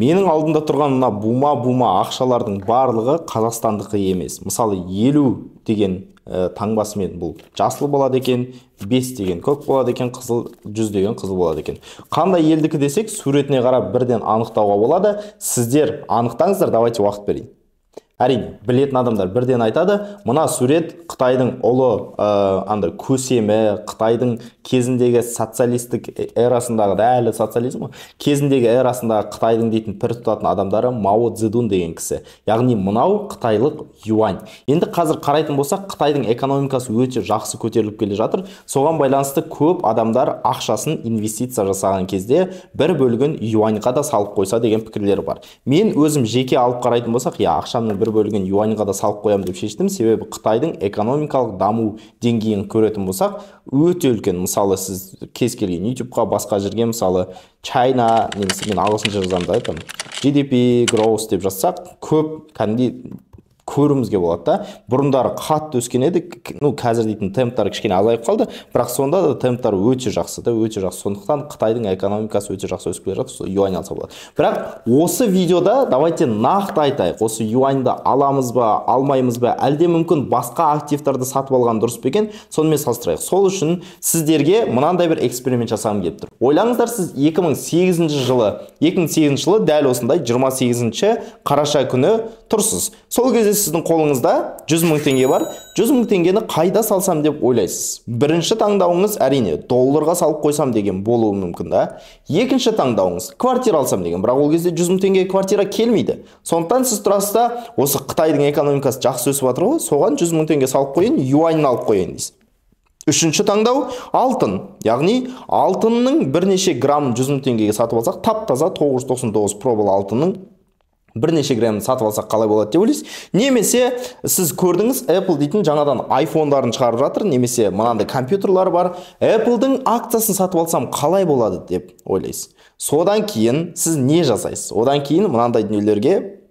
Менің алдымда тұрған мына бума ақшалардың барлығы қазақстандықы емес. Мысалы 50 деген таңбасымен бұл жасыл болады екен, 5 деген көк болады екен, қызыл 100 деген қызыл болады екен. Қандай елдікі десек, суретіне қарап бірден анықтауға болады. Сіздер анықтаңыздар, давайте уақыт берейін. Әрине, білетін адамдар бірден айтады, мына сурет Қытайдың ұлы көсемі, Қытайдың кезіндегі социалистік эрасындағы, әлі социализм кезіндегі эрасындағы Қытайдың дейтін пір тұтатын адамдары Мао Цзэдун деген кісі. Яғни мынау қытайлық юань. Енді қазір қарайтын болсақ, Қытайдың экономикасы өте жақсы көтеріліп келе жатыр. Соған байланысты көп адамдар ақшасын инвестиция жасаған кезде бір бөлігін юаньға да салып қойса деген пікірлер бар. Мен өзім жеке алып қарайтын болсақ, ақшамның бір бөлігін юаньға да салып қоямын деп шештім. Себебі Қытайдың экономикалық даму деңгейін көретін болсақ, өте үлкен. Мысалы, сіз кез келген YouTube-қа, басқа жерге, мысалы, China, немесе мен ағылшынша жазамын да айтамын, GDP growth деп жазсақ, көп кәдімгідей көруімізге болады да. Бұрындары қатты өскен еді, қазір дейтін темптары кішкене азайып қалды, бірақ сонда да темптары өте жақсы да, өте жақсы. Сондықтан Қытайдың экономикасы өте жақсы өсіп келе жатыр, юань алса болады. Бірақ осы видеода давайте нақты айтайық, осы юаньды аламыз ба, алмаймыз ба, әлде мүмкін басқа активтарды сатып алған дұрыс па екен, сонымен салыстырайық. Сол үшін сіздерге мынандай бір эксперимент жасағым келіп тұр. Ойлаңыздар, сіз 2008 жылы дәл осындай 28 қараша күні тұрсыз. Сол кезде сіздің қолыңызда 100 мың теңге бар. 100 мың теңгені қайда салсам деп ойлайсыз. Бірінші таңдауыңыз әрине долларға салып қойсам деген болуы мүмкін да. Екінші таңдауыңыз квартира алсам деген, бірақ ол кезде 100 мың теңге квартира келмейді. Сондықтан сіз тұрасыз да, осы Қытайдың экономикасы жақсы өсіп жатыр ғой, соған 100 мың теңге салып қойын, юаньны алып қойын дейсіз. Үшінші таңдау алтын. Яғни алтынның бірнеше грамм 100 мың теңгеге сатып алсақ, тап-таза 999 пробыл алтынның бірнеше граммын сатып алсақ қалай болады деп ойлайсыз. Немесе сіз көрдіңіз, Apple дейтін жаңадан iPhone-дарын шығарып жатыр, немесе мынандай компьютерлар бар. Apple-дың акциясын сатып алсам қалай болады деп ойлайсыз. Содан кейін сіз не жасайсыз? Одан кейін мынандай дүниелерге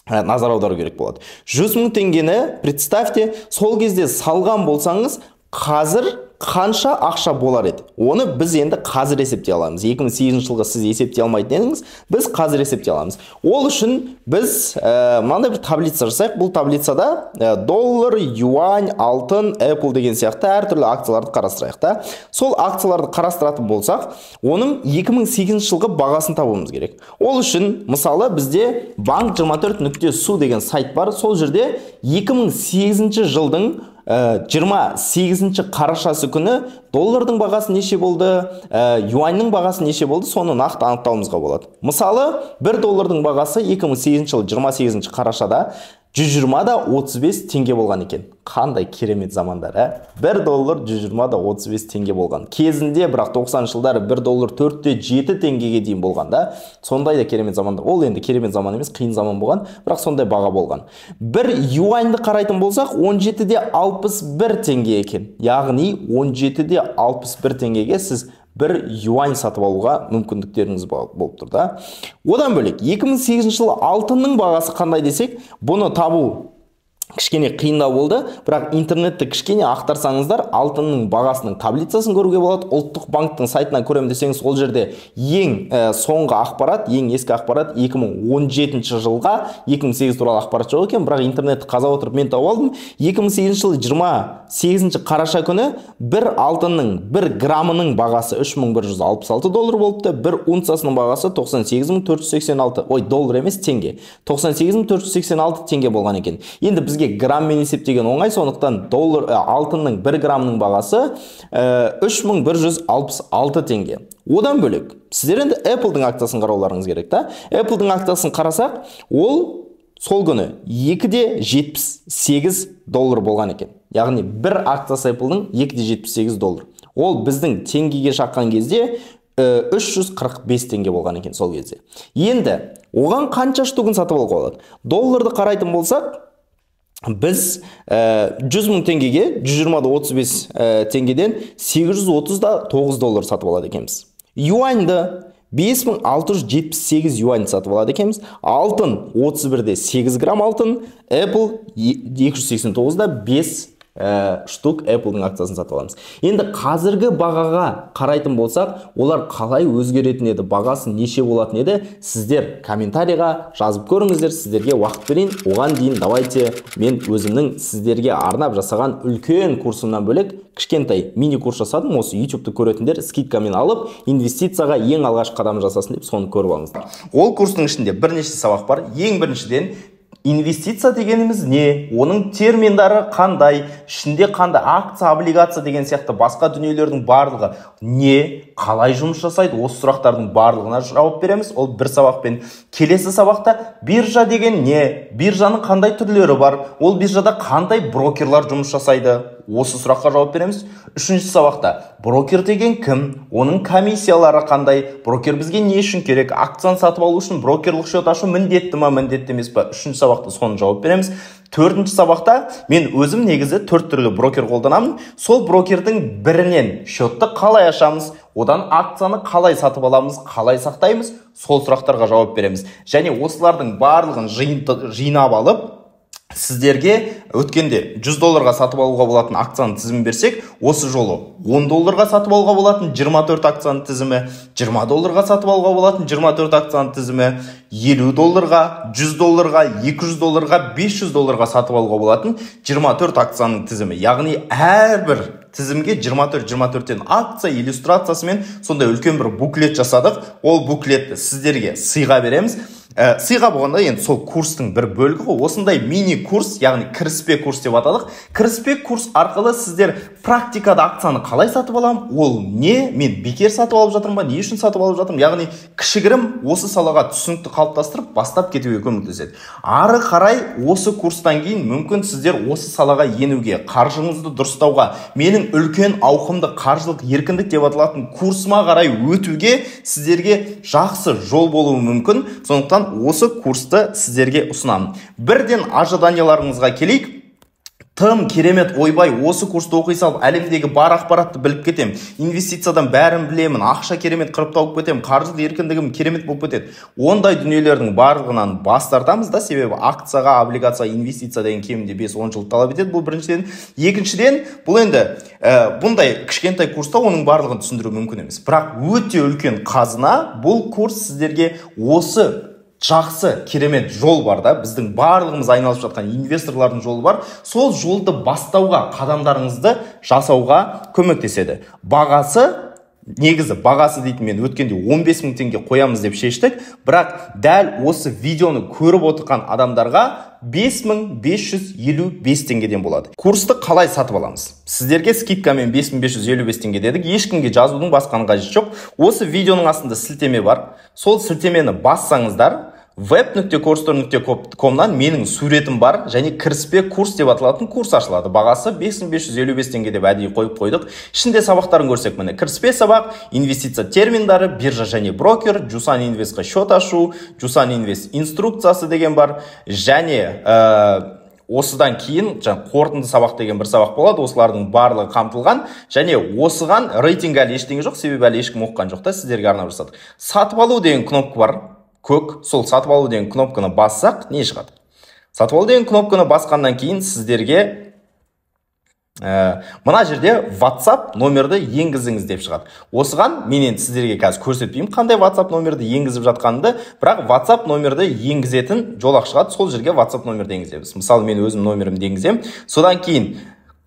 назар аудару керек болады. 100 мың теңгені представьте, сол кезде салған болсаңыз, қазір қанша ақша болар еді? Оны біз енді қазір есептей аламыз. 2008 жылғы сіз есептей алмайтын едіңіз, біз қазір есептей аламыз. Ол үшін біз мынандай бір таблица жасайық. Бұл таблицада доллар, юань, алтын, Apple деген сияқты әртүрлі акцияларды қарастырайық та. Сол акцияларды қарастыратын болсақ, оның 2008 жылғы бағасын табуымыз керек. Ол үшін, мысалы, бізде bank24.su деген сайт бар. Сол жерде 2008 жылдың 28 қарашасы күні доллардың бағасы неше болды, юаньның бағасы неше болды, соны нақты анықтауымызға болады. Мысалы, 1 доллардың бағасы 2008 жылы 28 қарашада 120-35 теңге болған екен. Қандай керемет замандар, 1 доллар 120-35 теңге болған. Кезінде, бірақ 90 жылдары 1 доллар 4-7 теңгеге дейін болған да. Сондай да керемет замандар. Ол енді керемет заман емес, қиын заман болған, бірақ сондай баға болған. Бір юаньды қарайтын болсақ, 17-61 теңге екен. Яғни 17-61 теңгеге сіз бір юань сатып алуға мүмкіндіктеріңіз болып тұр да. Одан бөлек 2008 жылы алтынның бағасы қандай десек, бұны табу кішкене қиындау болды, бірақ интернетті кішкене ақтарсаңыздар, алтынның бағасының таблицасын көруге болады. Ұлттық банктың сайтынан көремін десеңіз, ол жерде ең соңғы ақпарат, ең ескі ақпарат 2017 жылға 2008 туралы ақпарат жоқ екен, бірақ интернетті қаза отырып мен тауып алдым. 2008 жылы 28 қараша күні бір алтынның 1 граммының бағасы 3166 доллар болыпты, бір унциясының бағасы 98486, доллар емес, теңге. 98486 теңге болған екен. Енді бізге граммен есептеген оңай, сондықтан алтынның 1 граммның бағасы 3166 теңге. Одан бөлек, сіздер енді Apple-дың акциясын қарауларыңыз керек та. Apple-дың акциясын қарасақ, ол сол күні 2,78 доллар болған екен. Яғни бір акциясы Apple-дың 2,78 доллар. Ол біздің теңгеге шаққан кезде 345 теңге болған екен сол кезде. Енді оған қанша штугын сатып алуға болады? Долларды қарайтын болсақ, біз 100 мың теңгеге 120-35 теңгеден 839 доллар сатып алады екенбіз. Юаньды 5678 юань сатып алады екенбіз. Алтын 31-де 8 грамм алтын, Apple 289-да 5 штук Apple-дың акциясын сатып аламыз. Енді қазіргі бағаға қарайтын болсақ, олар қалай өзгеретін еді, бағасы неше болатын еді, сіздер комментарийға жазып көріңіздер, сіздерге уақыт берейін. Оған дейін давайте мен өзімнің сіздерге арнап жасаған үлкен курсымнан бөлек кішкентай мини курс жасадым. Осы YouTube-ты көретіндер скидкамен алып, инвестицияға ең алғашқы қадам жасасын деп соны көріп алыңыздар. Ол курстың ішінде бірнеше сабақ бар. Ең біріншіден инвестиция дегеніміз не? Оның терминдары қандай? Ішінде қандай акция, облигация деген сияқты басқа дүниелердің барлығы не? Қалай жұмыс жасайды? Осы сұрақтардың барлығына жауап береміз. Ол бір сабақпен. Келесі сабақта биржа деген не? Биржаның қандай түрлері бар? Ол биржада қандай брокерлар жұмыс жасайды? Осы сұраққа жауап береміз. Үшінші сабақта брокер деген кім? Оның комиссиялары қандай? Брокер бізге не үшін керек? Акцияны сатып алу үшін брокерлік шот ашу міндетті ме, міндетті емес пе? Үшінші сабақта соны жауап береміз. Төртінші сабақта мен өзім негізі 4 түрлі брокер қолданамын. Сол брокердің бірінен шотты қалай ашамыз, одан акцияны қалай сатып аламыз, қалай сақтаймыз, сол сұрақтарға жауап береміз. Және осылардың барлығын жинап алып, сіздерге өткенде $100 сатып алуға болатын акцияның тізімін берсек, осы жолы $10 сатып алуға болатын 24 акцияның тізімі, $20 сатып алуға болатын 24 акцияның тізімі, $50, $100, $200, $500 сатып алуға болатын 24 акцияның тізімі. Яғни әрбір тізімге 24-24-тен акция иллюстрациясымен сондай үлкен бір буклет жасадық. Ол буклетті сіздерге сыйға береміз. Сыйға болғанда енді сол курстың бір бөлігі ғой. Осындай мини курс, яғни кіріспе курс деп атадық. Кіріспе курс арқылы сіздер практикада акцияны қалай сатып алам? Ол не? Мен бекер сатып алып жатырмын ба? Не үшін сатып алып жатырмын? Яғни кішігірім осы салаға түсінікті қалыптастырып, бастап кетуге көмектеседі. Ары қарай осы курстан кейін мүмкін сіздер осы салаға енуге, қаржыңызды дұрыстауға, менің үлкен ауқымды қаржылық еркіндік деп аталатын курсыма қарай өтуге сіздерге жақсы жол болуы мүмкін. Сондықтан осы курсты сіздерге ұсынамын. Бірден ожиданияларыңызға келейік. Тым керемет, ойбай, осы курсты оқи салып, әлемдегі бар ақпаратты біліп кетем. Инвестициядан бәрін білемін, ақша керемет қырып тауып кетем, қаржылық еркіндігім керемет болып кетеді. Ондай дүниелердің барлығынан бас тартамыз да, себебі акцияға, облигация, инвестиция деген кемінде 5-10 жыл талап етеді. Бұл біріншіден. Екіншіден, бұл енді бұндай кішкентай курста оның барлығын түсіндіру мүмкін емес. Бірақ өте үлкен қазына, бұл курс сіздерге осы жақсы керемет жол бар да, біздің барлығымыз айналысып жатқан инвесторлардың жолы бар. Сол жолды бастауға, қадамдарыңызды жасауға көмектеседі. Негізі бағасы дейтін мен өткенде 15 000 теңге қоямыз деп шештік, бірақ дәл осы видеоны көріп отырған адамдарға 5555 теңгеден болады. Курсты қалай сатып аламыз? Сіздерге скидкамен 5555 теңге дедік. Ешкімге жазудың басқаның қажеті жоқ. Осы видеоның астында сілтеме бар. Сол сілтемені бассаңыздар, web.courstor.com-нан менің суретім бар, және кіріспе курс деп аталатын курс ашылады. Бағасы 5555 теңге деп әдейі қойып қойдық. Ішінде сабақтарын көрсек, міне кіріспе сабақ, инвестиция терминдары, биржа және брокер, Jusan Investқа шот ашу, Jusan Invest инструкциясы деген бар, және осыдан кейін қорытынды сабақ деген бір сабақ болады. Осылардың барлығы қамтылған, және осыған рейтинг әлі ештеңе жоқ, себебі әлі ешкім оқыған жоқ та, сіздерге арнап жасадық. Сатып алу деген кнопка бар, көк. Сол сатып алу деген кнопканы бассақ не шығады? Сатып алу деген кнопканы басқаннан кейін сіздерге мына жерде WhatsApp номерді енгізіңіз деп шығады. Осыған мен сіздерге қазір көрсетпеймін қандай WhatsApp номерді енгізіп жатқанымды, бірақ WhatsApp номерді енгізетін жолақ шығады. Сол жерге WhatsApp номерді енгіземіз. Мысалы, мен өзім номерімді енгіземін. Содан кейін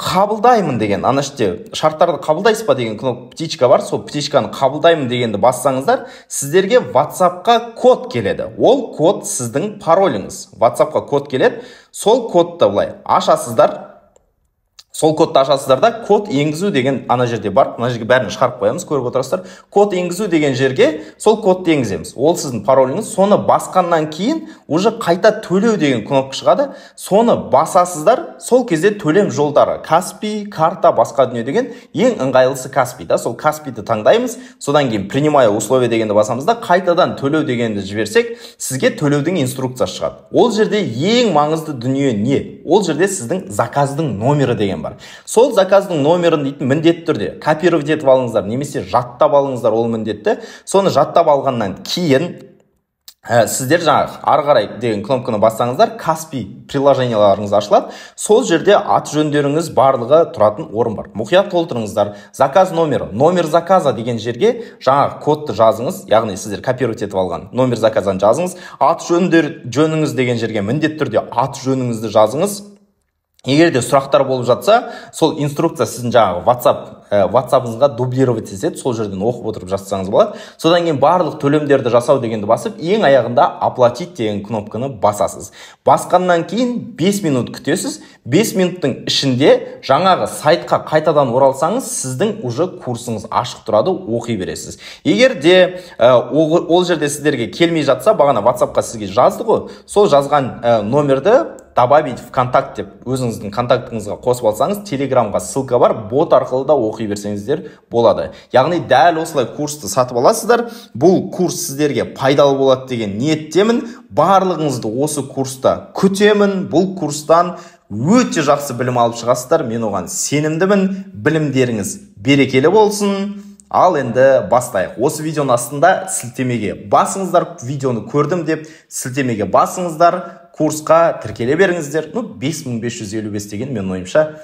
қабылдаймын деген, ана іште шарттарды қабылдайсыз ба деген птичка бар. Сол птичканы қабылдаймын дегенді бассаңыздар, сіздерге WhatsApp-қа код келеді. Ол код сіздің пароліңіз. WhatsApp-қа код келеді. Сол кодты былай ашасыздар. Сол кодты ашасыздарда код енгізу деген ана жерде бар. Ана жерге бәрін шығарып қоямыз, көріп отырасыздар. Код енгізу деген жерге сол кодты енгіземіз. Ол сіздің пароліңіз. Соны басқаннан кейін уже қайта төлеу деген кнопка шығады. Соны басасыздар. Сол кезде төлем жолдары Каспи, карта, басқа дүние деген ең ыңғайлысы Каспи да. Сол Каспиді таңдаймыз. Содан кейін принимаю условия дегенді басамызда, қайтадан төлеу дегенді жіберсек, сізге төлеудің инструкциясы шығады. Ол жерде ең маңызды дүние не? Ол жерде сіздің заказдың номері деген бар. Сол заказдың номерін дейтін міндетті түрде копировать етіп алыңыздар, немесе жаттап алыңыздар, ол міндетті. Соны жаттап алғаннан кейін сіздер жаңағы ары қарай деген кнопканы бассаңыздар, Каспи приложенияларыңыз ашылады. Сол жерде аты жөндеріңіз барлығы тұратын орын бар. Мұқият толтырыңыздар. Заказ номер заказа деген жерге жаңағы кодты жазыңыз, яғни сіздер копировать етіп алған номер заказан жазыңыз. Аты жөніңіз деген жерге міндетті түрде аты жөніңізді жазыңыз. Егер де сұрақтар болып жатса, сол инструкция сіздің жаңағы WhatsApp-ыңызға дублировать етеді, сол жерден оқып отырып жазсаңыз болады. Содан кейін барлық төлемдерді жасау дегенді басып, ең аяғында оплатить деген кнопканы басасыз. Басқаннан кейін 5 минут күтесіз. 5 минуттың ішінде жаңағы сайтқа қайтадан оралсаңыз, сіздің уже курсыңыз ашық тұрады, оқи бересіз. Егер де ол жерде сіздерге келмей жатса, бағана WhatsApp-қа сізге жазды ғой, сол жазған номерді добавить в контакт деп өзіңіздің контактыңызға қосып алсаңыз, Телеграмға ссылка бар, бот арқылы да оқи берсеңіздер болады. Яғни дәл осылай курсты сатып аласыздар. Бұл курс сіздерге пайдалы болады деген ниеттемін. Барлығыңызды осы курста күтемін. Бұл курстан өте жақсы білім алып шығасыздар. Мен оған сенімдімін. Білімдеріңіз берекелі болсын. Ал енді бастайық. Осы видеоның астында сілтемеге басыңыздар. Видеоны көрдім деп сілтемеге басыңыздар. Курсқа тіркеле беріңіздер. 5555 деген мен ойымша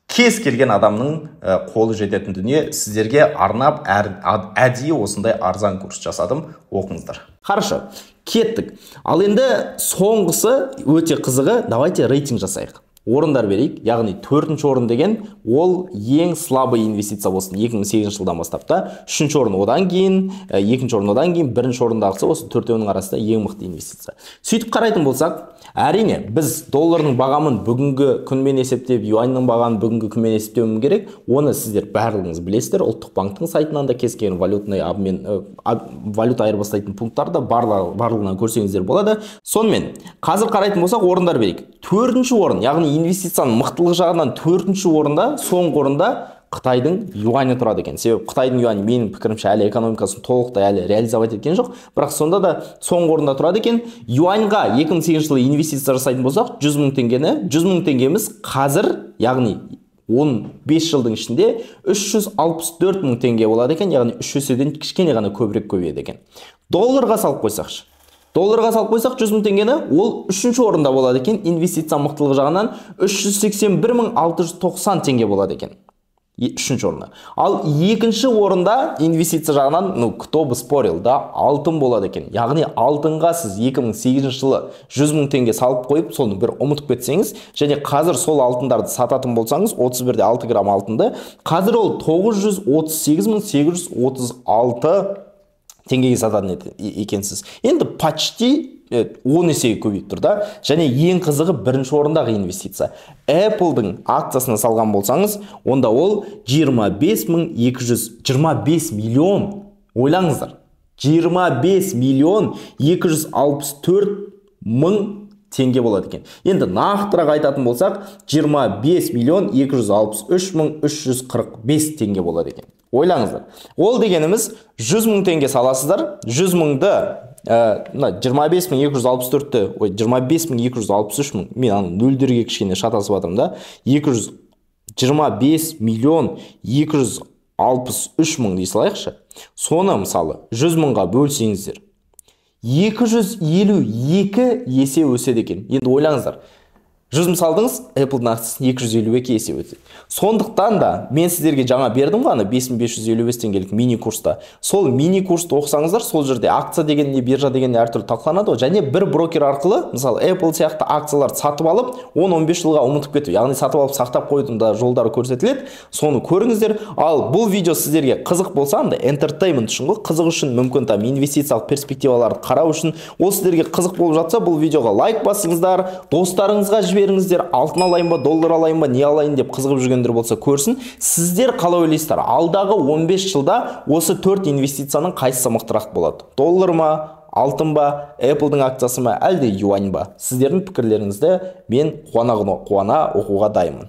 кез келген адамның қолы жететін дүние. Сіздерге арнап әдейі осындай арзан курс жасадым. Оқыңыздар. Хорошо, кеттік. Ал енді соңғысы өте қызығы, давайте рейтинг жасайық. Орындар берейік, яғни 4-ші орын деген ол ең слабый инвестиция болсын 2008 жылдан бастап та, 3-ші орын одан кейін, 2-ші орын одан кейін, 1-ші орындағысы осы 4-інің арасында ең мықты инвестиция. Сөйтіп қарайтын болсақ, әрине біз доллардың бағамын бүгінгі күнмен есептеп, юаньның бағамын бүгінгі күнмен есептеуім керек. Оны сіздер барлығыңыз білесіздер. Ұлттық банктың сайтынан да кез келген валюта айырбастайтын пункттарда барлығынан көрсеңіздер болады. Сонымен қазір қарайтын болсақ, орындар берейік. 4-ші орын, яғни инвестицияның мықтылығы жағынан 4-ші орында, соңғы орында Қытайдың юані тұрады екен. Себебі Қытайдың юані менің пікірімше әлі экономикасын толықтай әлі реализовать еткен жоқ, бірақ сонда да соңғы орында тұрады екен. Юаньға 2008 жылы инвестиция жасайтын болсақ, 100 мың теңгеміз қазір, яғни 15 жылдың ішінде 364 мың теңге болады екен, яғни 3 еседен кішкене ғана көбірек көбейеді екен. Долларға салып қойсақшы. 100 мың теңгені, ол 3-ші орында болады екен, инвестиция мықтылығы жағынан 381.690 теңге болады екен. 3-ші орында. Ал 2-ші орында инвестиция жағынан, кто бы спорил, да, алтын болады екен. Яғни алтынға сіз 2008 жылы 100 мың теңге салып қойып, соны бір ұмытып кетсеңіз, және қазір сол алтындарды сататын болсаңыз, 31-де 6 грамм алтынды, қазір ол 938.836 теңгеге сататын екенсіз. Енді почти 10 есеге көбейіп тұр да. Және ең қызығы 1-ші орындағы инвестиция. Apple'дың акциясына салған болсаңыз, онда ол 25 миллион. Ойлаңыздар. 25 миллион 264 мың теңге болады екен. Енді нақтырақ айтатын болсақ, 25 миллион 263 мың 345 теңге болады екен. Ойлаңыздар. Ол дегеніміз 100 мың теңге саласыздар, 100 мыңды 25.263 мың, мен нөлдерге кішкене шатасып атым да, 225 миллион 263 мың дей салайықшы. Соны мысалы 100 мыңға бөлсеңіздер, 252 есе өседі екен. Енді ойлаңыздар. 100 мың салдыңыз, Apple-дың акциясын 252 есе өтеді. Сондықтан да мен сіздерге жаңа бердім ғана 5555 теңгелік мини курста. Сол мини курсты оқысаңыздар, сол жерде акция деген не, биржа деген не әртүрлі талқыланады. Және бір брокер арқылы, мысалы Apple сияқты акцияларды сатып алып, 10-15 жылға ұмытып кету, яғни сатып алып сақтап қоюдың да жолдары көрсетіледі. Соны көріңіздер. Ал бұл видео сіздерге қызық болса, entertainment үшін ғой, қызық үшін, мүмкін там инвестициялық перспективаларды қарау үшін, ол сіздерге қызық болып жатса, бұл видеоға лайк басыңыздар, достарыңызға жіберіңіздер, алтын алайын ба, доллар алайын ба, не алайын деп қызығып жүргендер болса көрсін. Сіздер қалай ойлайсыздар? Алдағы 15 жылда осы 4 инвестицияның қайсысы мықтырақ болады? Доллар ма, алтын ба, Apple-дың акциясы ма, әлде юань ба? Сіздердің пікірлеріңізді мен қуана оқуға дайынмын.